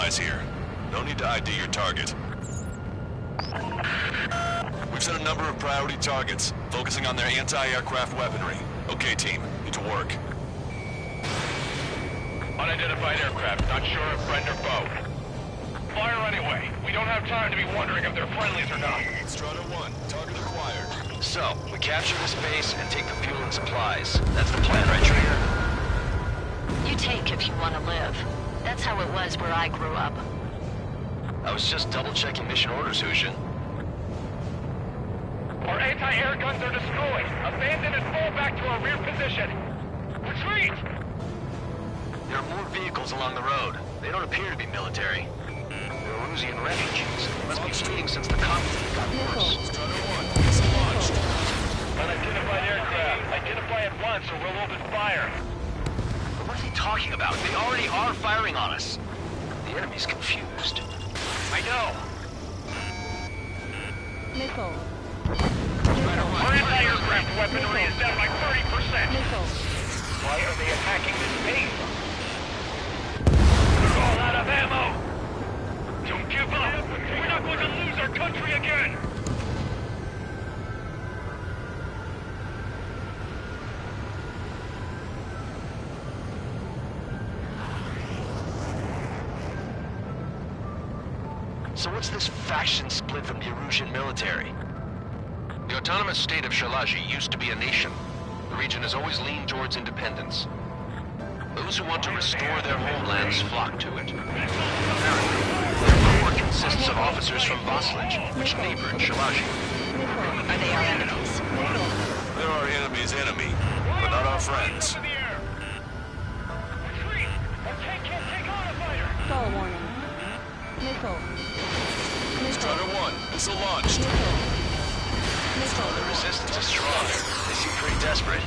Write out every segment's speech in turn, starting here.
supplies here. No need to ID your target. We've set a number of priority targets, focusing on their anti-aircraft weaponry. Okay, team. Get to work. Unidentified aircraft. Not sure if friend or foe. Fire anyway. We don't have time to be wondering if they're friendlies or not. Strata 1, target acquired. So, we capture this base and take the fuel and supplies. That's the plan, right, Trigger? You take if you want to live. That's how it was where I grew up. I was just double-checking mission orders, Hushin. Our anti-air guns are destroyed. Abandon and fall back to our rear position. Retreat! There are more vehicles along the road. They don't appear to be military. They're Erusian refugees. Must be fleeing since the conflict got worse. Strata 1, missile launched. Unidentified aircraft. Identify at once or we'll open fire. But what are they talking about? They already are firing on us. The enemy's confused. I know. Missile. Our anti-aircraft weaponry is down by 30%. Missile. Why are they attacking this base? We're all out of ammo. Don't give up. We're not going to lose our country again. So what's this faction split from the Erusian military? The autonomous state of Shalaji used to be a nation. The region has always leaned towards independence. Those who want to restore their homelands flock to it. Apparently, their core consists of officers from Vaslij, which neighbored Shalaji. Are they our enemies? They're our enemy's enemy, but not our friends. Retreat! Our tank can't take on a fighter. Stall warning. Missile. Strata 1, missile launched. Missile. The resistance is strong. They seem pretty desperate.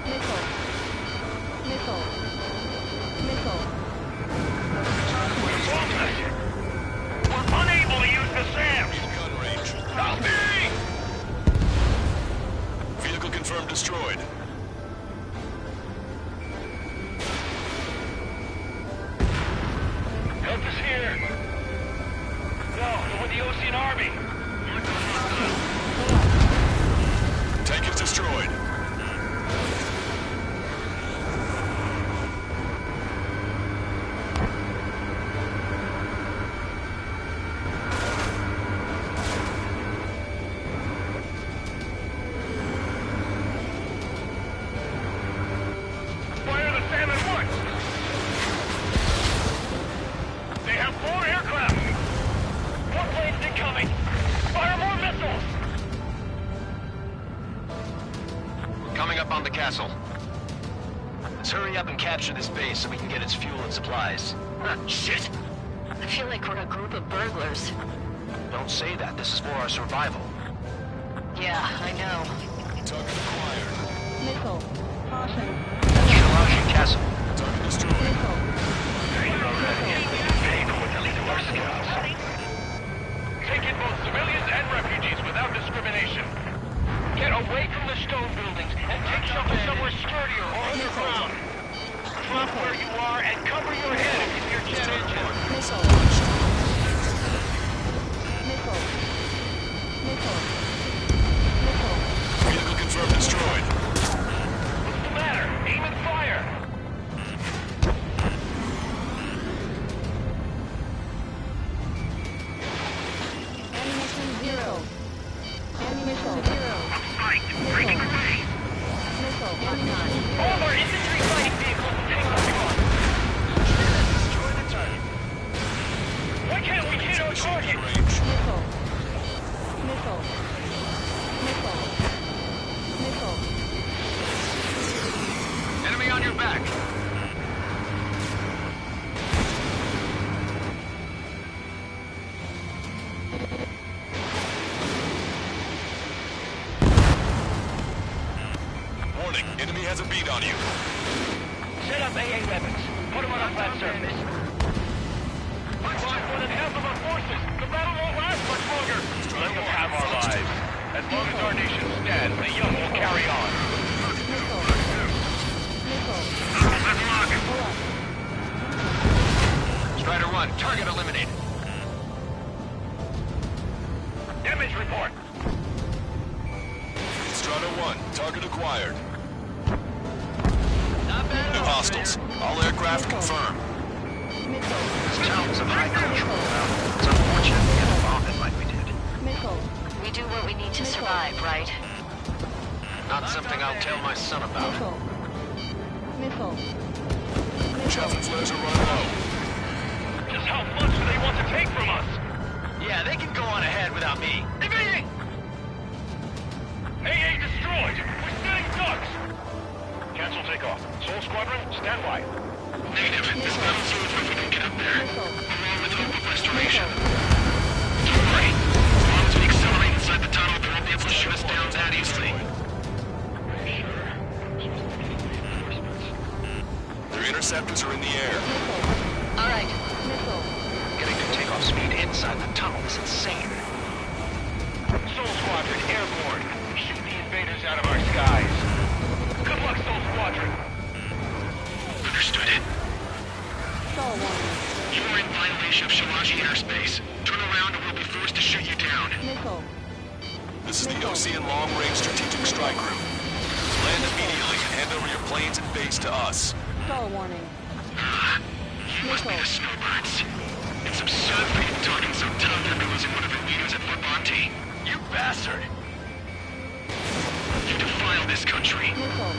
Missile. Missile. Missile. We're unable to use the SAMs. Gun range. Help me! Vehicle confirmed destroyed. Help is here. No, they're with the Ocean Army. Tank is destroyed. Fire the SAM at once. They have 4 aircraft. More planes incoming. Fire more missiles. We're coming up on the castle. Let's hurry up and capture this base so we can get its fuel and supplies. Shit! I feel like we're a group of burglars. Don't say that. This is for our survival. Yeah, I know. Target acquired. Missile. Caution. Shalaji Castle. Target destroyed. Missile. Take in both civilians and refugees without discrimination. Get away from the stone buildings and take shelter somewhere sturdier or underground. Drop where you are and cover your head if you hear jet engine. Missile. Missile. Missile. Missile. Vehicle confirmed destroyed. What's the matter? Aim and fire. Ammunition 0. Ammunition 0. Breaking Missile. away. Missile. Ammunition All of our infantry fighting vehicles will take us on. Destroy the target. Why can't we hit our target? Range. Missile. Missile. Missile. Missile. Enemy on your back. Warning, enemy has a beat on you. Set up AA weapons. Put them on our flat surface. We've lost more than half of our forces. The battle won't last much longer. Let them have our lives. As long as our nation stands, the young will carry on. Missile. Target eliminated. Damage report. Strata 1, target acquired. Not bad. New hostiles. All aircraft confirmed. Missile. This town's of high cultural value. It's unfortunate we had to bomb it like we did. Missile. We do what we need to survive, right? Not something I'll tell my son about. Missile. Chaff and flares are running low. Just how much do they want to take from us? Yeah, they can go on ahead without me. Evading! AA destroyed! We're setting ducks! Cancel takeoff. Soul Squadron, stand by. Negative. This battle's over if we don't get up there. Missile. Along with hope of restoration. Don't worry. As long as we accelerate inside the tunnel, they won't be able to shoot us down that easily. Their interceptors are in the air. All right. Missile. Getting to takeoff speed inside the tunnel is insane. Soul Squadron, airborne. Shoot the invaders out of our skies. Good luck, Soul Squadron. Understood. Star warning. You are in violation of Shalaji airspace. Turn around or we'll be forced to shoot you down. Missile. This is the Ocean Long Range Strategic Strike Group. Land immediately and hand over your planes and base to us. Star warning. You must be the snowbirds. It's absurd for you talking so tough after losing one of your leaders at Fort Monty. You bastard! You defile this country. Missile.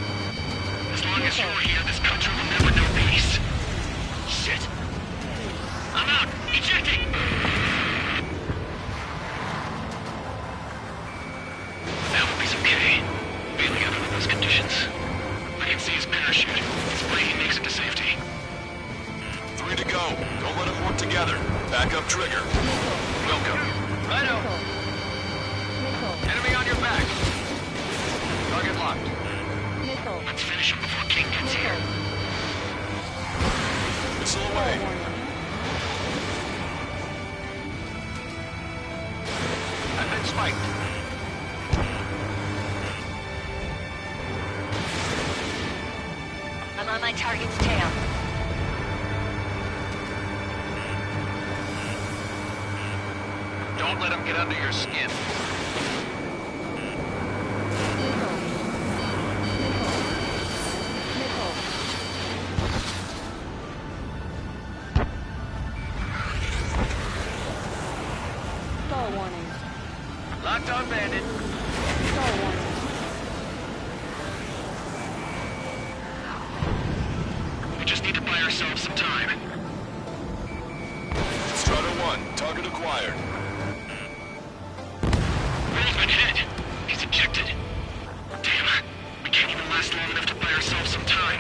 As long as you're here, this country will never know peace. Shit. I'm out. Ejecting. That will be okay. Bailing out under those conditions. I can see his parachute. Let's pray he makes it to safety. 3 to go. Don't let them work together. Back up trigger. Welcome. Righto. Missile. Enemy on your back. Target locked. Missile. Let's finish him before King gets here. Missile Star away. warning. I've been spiked. I'm on my target's tail. Don't let him get under your skin. Missile. Missile. Star warning. Locked on bandit. Star warning. We just need to buy ourselves some time. Strata 1, target acquired. Roll's been hit. He's ejected. Damn, we can't even last long enough to buy ourselves some time.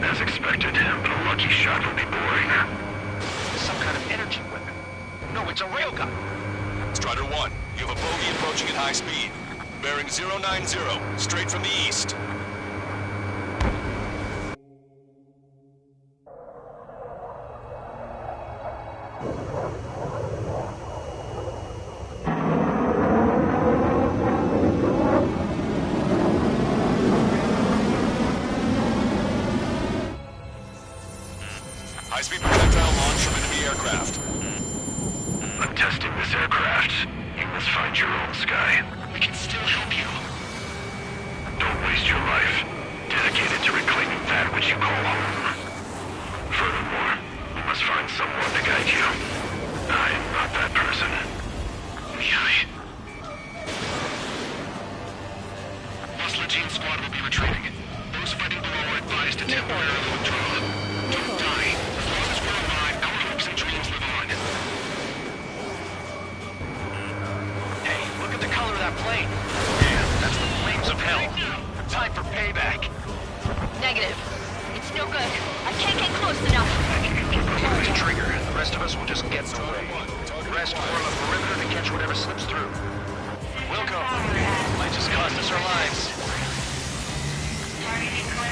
As expected, but a lucky shot would be boring. Some kind of energy weapon. No, it's a railgun. Strider 1, you have a bogey approaching at high speed. Bearing 090, straight from the east. High-speed projectile launch from enemy aircraft. I'm testing this aircraft. You must find your own sky. We can still help you. Don't waste your life. Dedicated to reclaiming that which you call home. Furthermore, you must find someone to guide you. I am not that person. Muscle Gene Squad will be retreating. Those fighting below are advised to temporarily withdraw. Don't die. As long as we're alive, our hopes and dreams live on. Hey, look at the color of that plane. Yeah, that's the flames of hell. Time for payback. Negative. It's no good. I can't get close enough. Keep the trigger. The rest of us will just get in the way. The rest form a perimeter to catch whatever slips through. Welcome. Might just cost us our lives.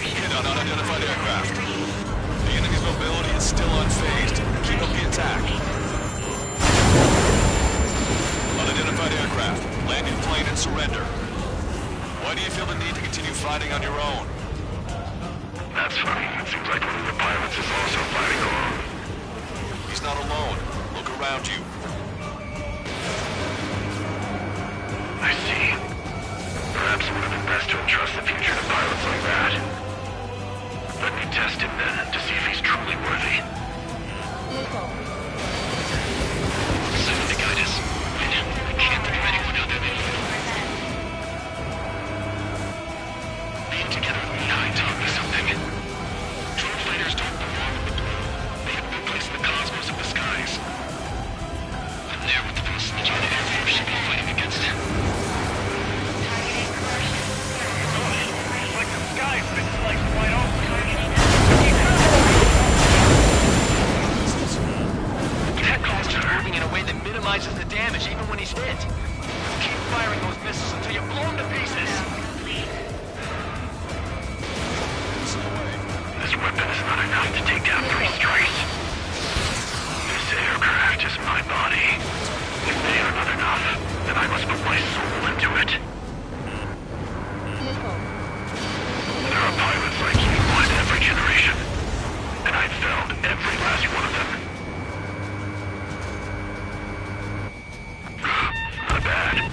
Hit on unidentified aircraft. The enemy's mobility is still unfazed. Keep up the attack. Unidentified minimizes the damage even when he's hit. Keep firing those missiles until you blow him to pieces. This weapon is not enough to take down 3 strikes. This aircraft is my body. If they are not enough, then I must put my soul into it. Nickel. There are pilots like you in every generation, and I've found every last one of them. Not bad.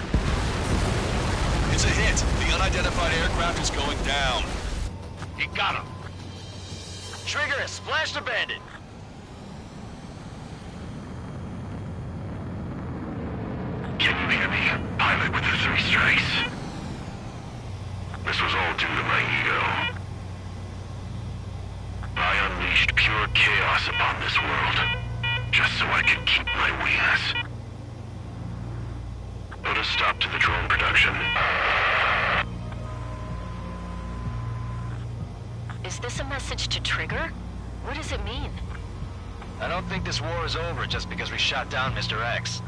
It's a hit. The unidentified aircraft is going down. You got him. Trigger has splashed a bandit. Can you hear me, pilot with the 3 strikes? This was all due to my ego. I unleashed pure chaos upon this world, just so I could keep my wings. Put a stop to the drone production. Is this a message to Trigger? What does it mean? I don't think this war is over just because we shot down Mr. X.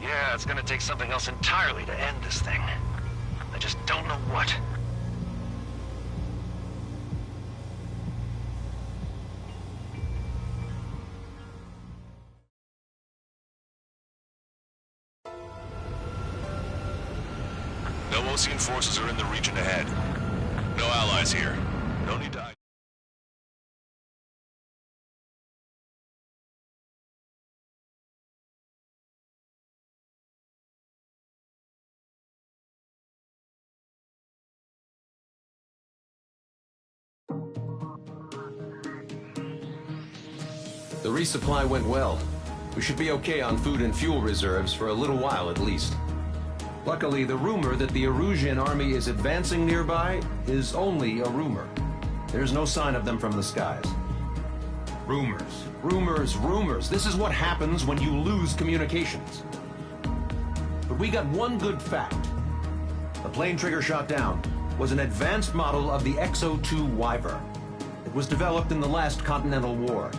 Yeah, it's gonna take something else entirely to end this thing. I just don't know what. No Osean forces are in the region ahead. No allies here. No need to... The resupply went well. We should be okay on food and fuel reserves for a little while at least. Luckily, the rumor that the Erusian army is advancing nearby is only a rumor. There's no sign of them from the skies. Rumors, rumors, rumors. This is what happens when you lose communications. But we got one good fact. The plane Trigger shot down was an advanced model of the XO-2 Wyvern. It was developed in the last Continental War.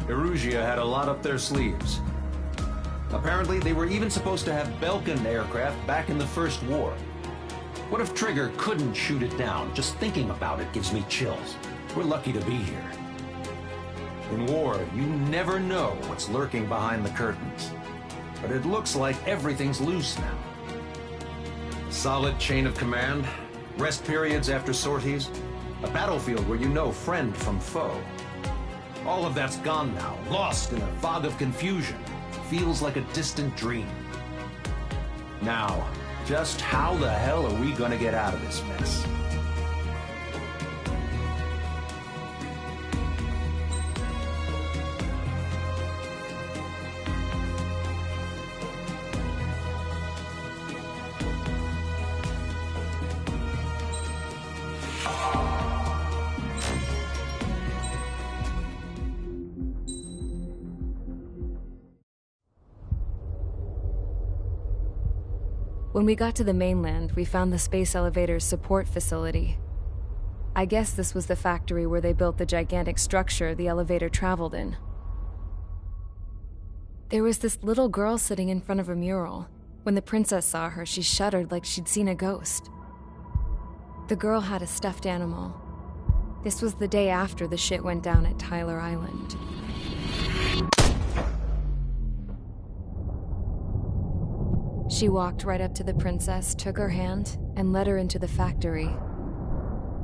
Erusia had a lot up their sleeves. Apparently, they were even supposed to have Belkin aircraft back in the First War. What if Trigger couldn't shoot it down? Just thinking about it gives me chills. We're lucky to be here. In war, you never know what's lurking behind the curtains. But it looks like everything's loose now. Solid chain of command, rest periods after sorties, a battlefield where you know friend from foe. All of that's gone now, lost in a fog of confusion. Feels like a distant dream. Now, just how the hell are we gonna get out of this mess? When we got to the mainland, we found the space elevator's support facility. I guess this was the factory where they built the gigantic structure the elevator traveled in. There was this little girl sitting in front of a mural. When the princess saw her, she shuddered like she'd seen a ghost. The girl had a stuffed animal. This was the day after the shit went down at Tyler Island. She walked right up to the princess, took her hand, and led her into the factory.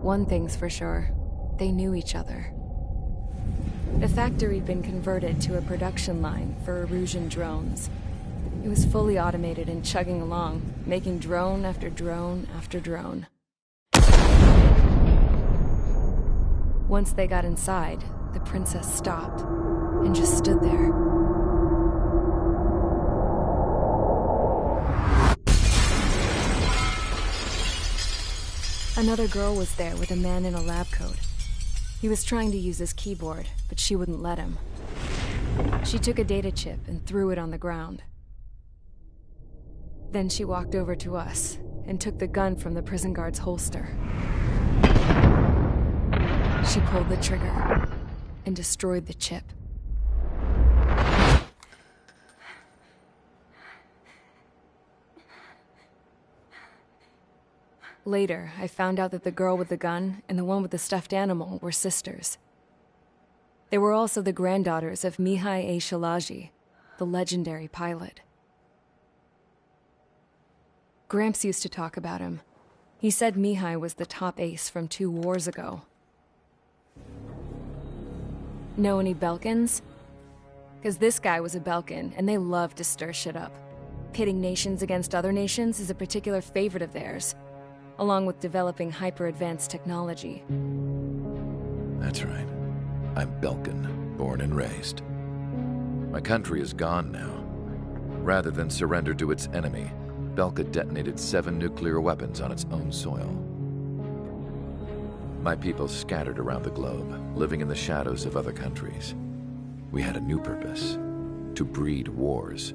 One thing's for sure, they knew each other. The factory'd been converted to a production line for Erusian drones. It was fully automated and chugging along, making drone after drone after drone. Once they got inside, the princess stopped and just stood there. Another girl was there with a man in a lab coat. He was trying to use his keyboard, but she wouldn't let him. She took a data chip and threw it on the ground. Then she walked over to us and took the gun from the prison guard's holster. She pulled the trigger and destroyed the chip. Later, I found out that the girl with the gun and the one with the stuffed animal were sisters. They were also the granddaughters of Mihai A. Shalaji, the legendary pilot. Gramps used to talk about him. He said Mihai was the top ace from 2 wars ago. Know any Belkans? Because this guy was a Belkan, and they love to stir shit up. Pitting nations against other nations is a particular favorite of theirs, along with developing hyper-advanced technology. That's right. I'm Belkan, born and raised. My country is gone now. Rather than surrender to its enemy, Belka detonated 7 nuclear weapons on its own soil. My people scattered around the globe, living in the shadows of other countries. We had a new purpose: to breed wars.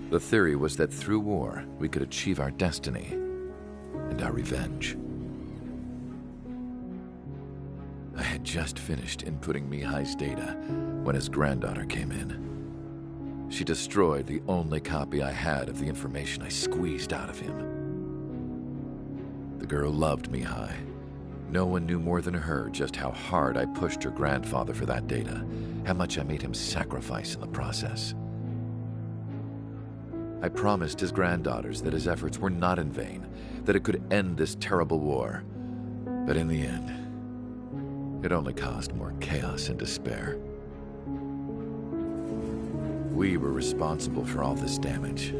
The theory was that through war, we could achieve our destiny and our revenge. I had just finished inputting Mihai's data when his granddaughter came in. She destroyed the only copy I had of the information I squeezed out of him. The girl loved Mihai. No one knew more than her just how hard I pushed her grandfather for that data, how much I made him sacrifice in the process. I promised his granddaughters that his efforts were not in vain, that it could end this terrible war. But in the end, it only caused more chaos and despair. We were responsible for all this damage,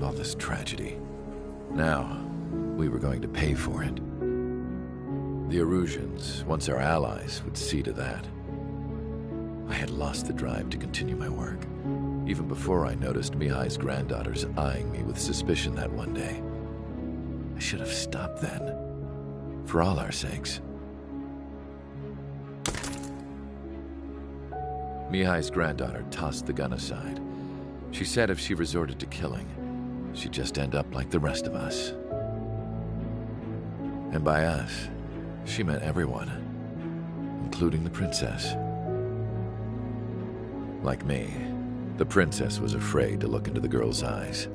all this tragedy. Now, we were going to pay for it. The Erusians, once our allies, would see to that. I had lost the drive to continue my work, even before I noticed Mihai's granddaughters eyeing me with suspicion that one day. I should have stopped then, for all our sakes. Mihai's granddaughter tossed the gun aside. She said if she resorted to killing, she'd just end up like the rest of us. And by us, she meant everyone, including the princess. Like me, the princess was afraid to look into the girl's eyes.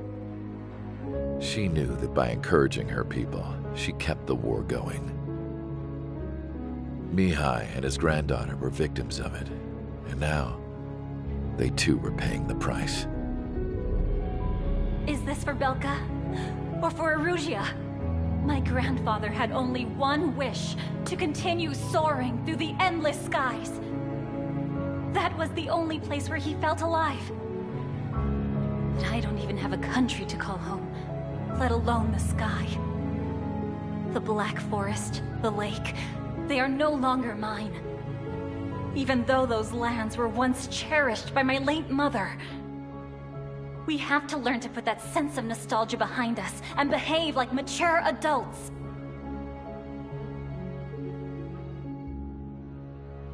She knew that by encouraging her people, she kept the war going. Mihai and his granddaughter were victims of it, and now, they too were paying the price. Is this for Belka? Or for Erusia? My grandfather had only one wish: to continue soaring through the endless skies. That was the only place where he felt alive. But I don't even have a country to call home, let alone the sky. The Black Forest, the lake, they are no longer mine. Even though those lands were once cherished by my late mother. We have to learn to put that sense of nostalgia behind us and behave like mature adults.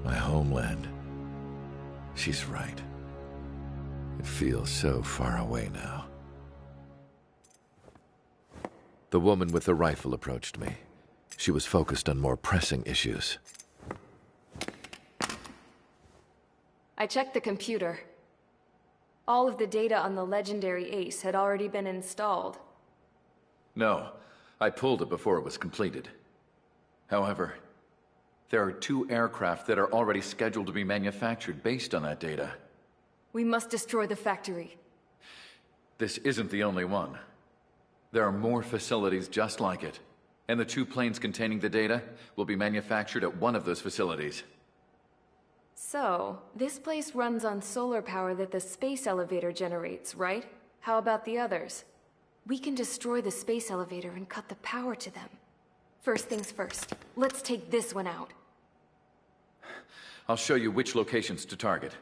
My homeland. She's right. It feels so far away now. The woman with the rifle approached me. She was focused on more pressing issues. I checked the computer. All of the data on the legendary ace had already been installed. No, I pulled it before it was completed. However, there are 2 aircraft that are already scheduled to be manufactured based on that data. We must destroy the factory. This isn't the only one. There are more facilities just like it, and the 2 planes containing the data will be manufactured at one of those facilities. So, this place runs on solar power that the space elevator generates, right? How about the others? We can destroy the space elevator and cut the power to them. First things first, let's take this one out. I'll show you which locations to target.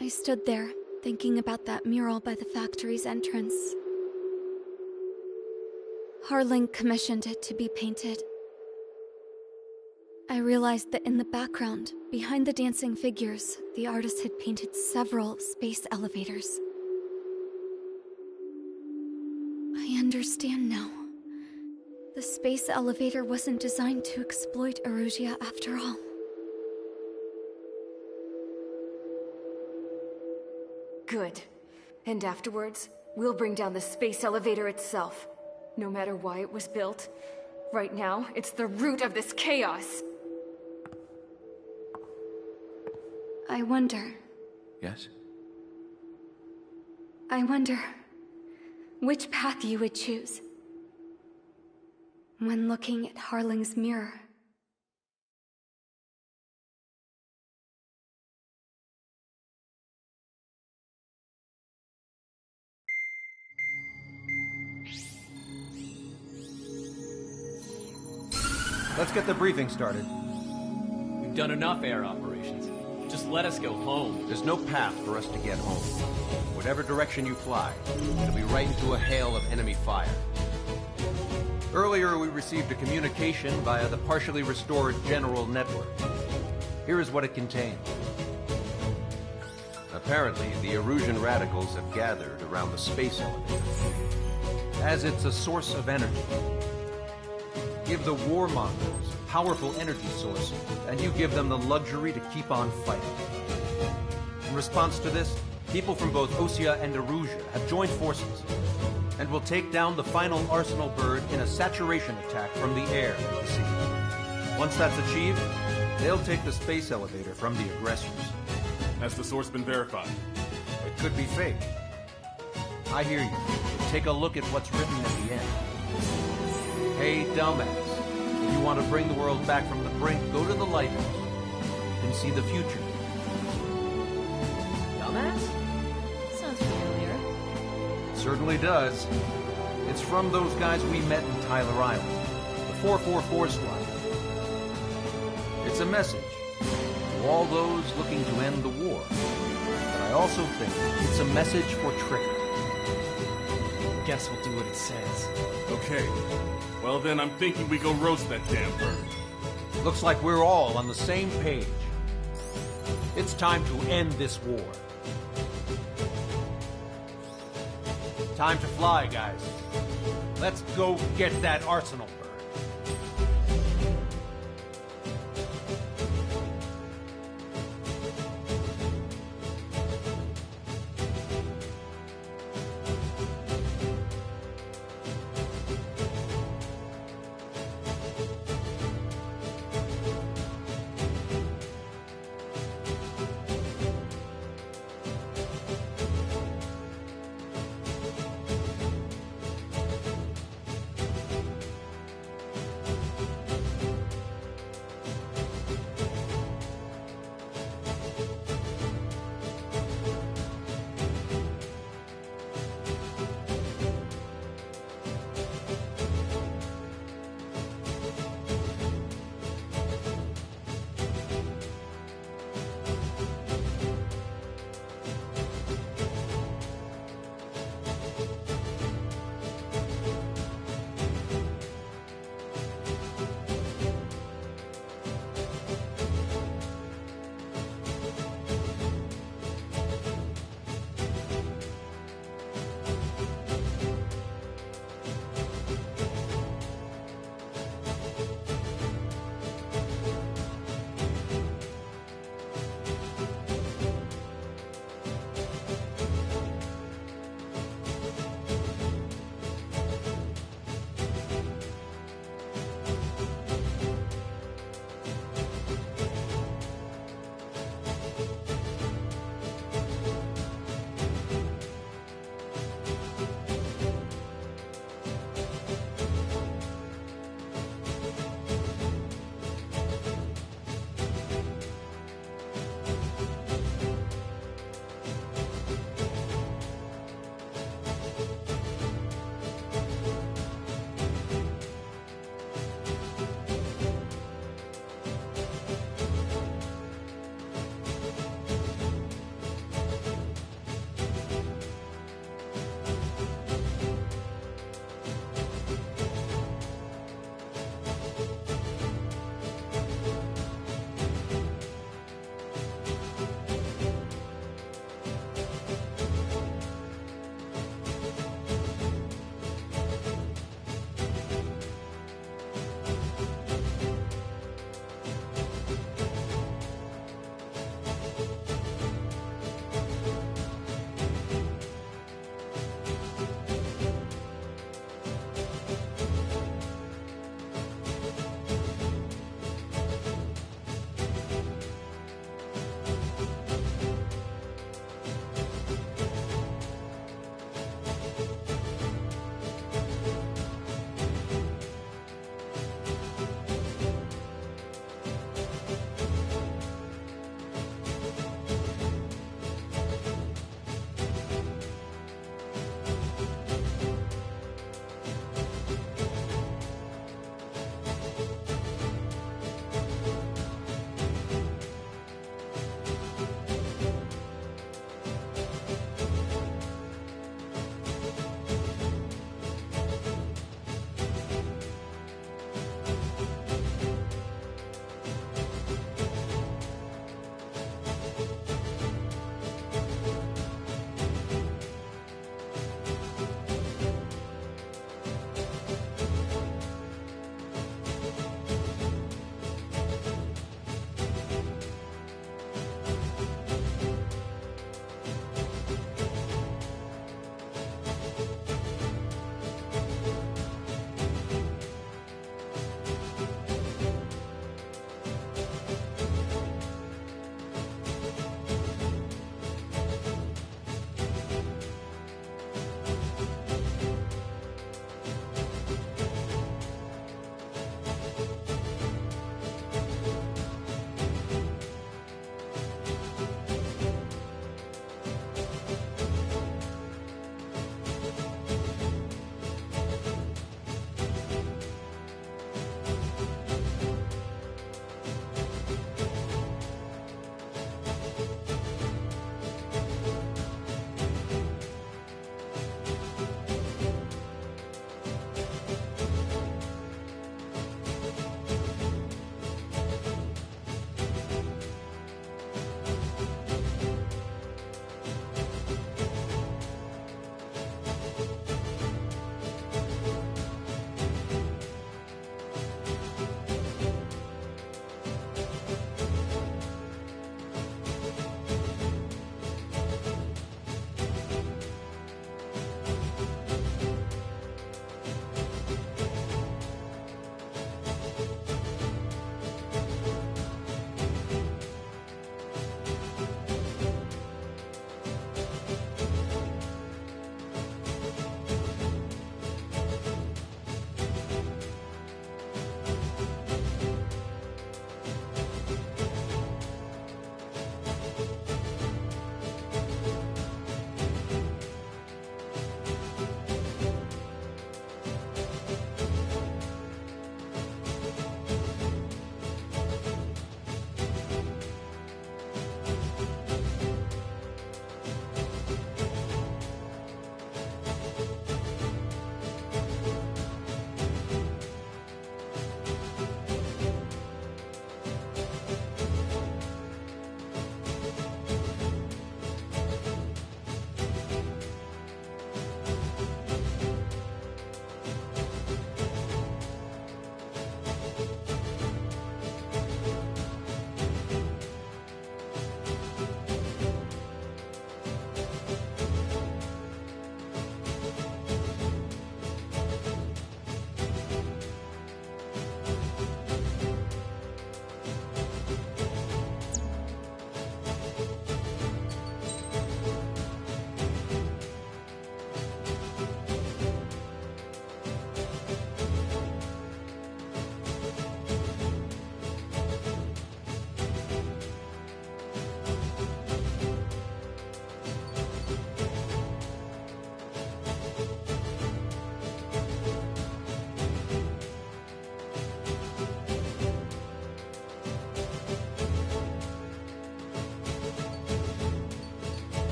I stood there, thinking about that mural by the factory's entrance. Harling commissioned it to be painted. I realized that in the background, behind the dancing figures, the artist had painted several space elevators. I understand now. The space elevator wasn't designed to exploit Erusia after all. Good. And afterwards, We'll bring down the space elevator itself. No matter why it was built. Right now, it's the root of this chaos. I wonder... Yes? I wonder... which path you would choose. When looking at Harling's mirror. Let's get the briefing started. We've done enough air operations. Just let us go home. There's no path for us to get home. Whatever direction you fly, it'll be right into a hail of enemy fire. Earlier, we received a communication via the partially restored General Network. Here is what it contained. Apparently, the Erusian radicals have gathered around the space elevator, as it's a source of energy. Give the warmongers a powerful energy source, and you give them the luxury to keep on fighting. In response to this, people from both Osea and Erusia have joined forces, and will take down the final Arsenal bird in a saturation attack from the air and the sea. Once that's achieved, they'll take the space elevator from the aggressors. Has the source been verified? It could be fake. I hear you. Take a look at what's written at the end. Hey, dumbass. If you want to bring the world back from the brink, go to the lighthouse and see the future. Dumbass? Sounds familiar. It certainly does. It's from those guys we met in Tyler Island, the 444 squad. It's a message to all those looking to end the war. But I also think it's a message for Trigger. Guess we'll do what it says. Okay. Well then, I'm thinking we go roast that damn bird. Looks like we're all on the same page. It's time to end this war. Time to fly, guys. Let's go get that arsenal.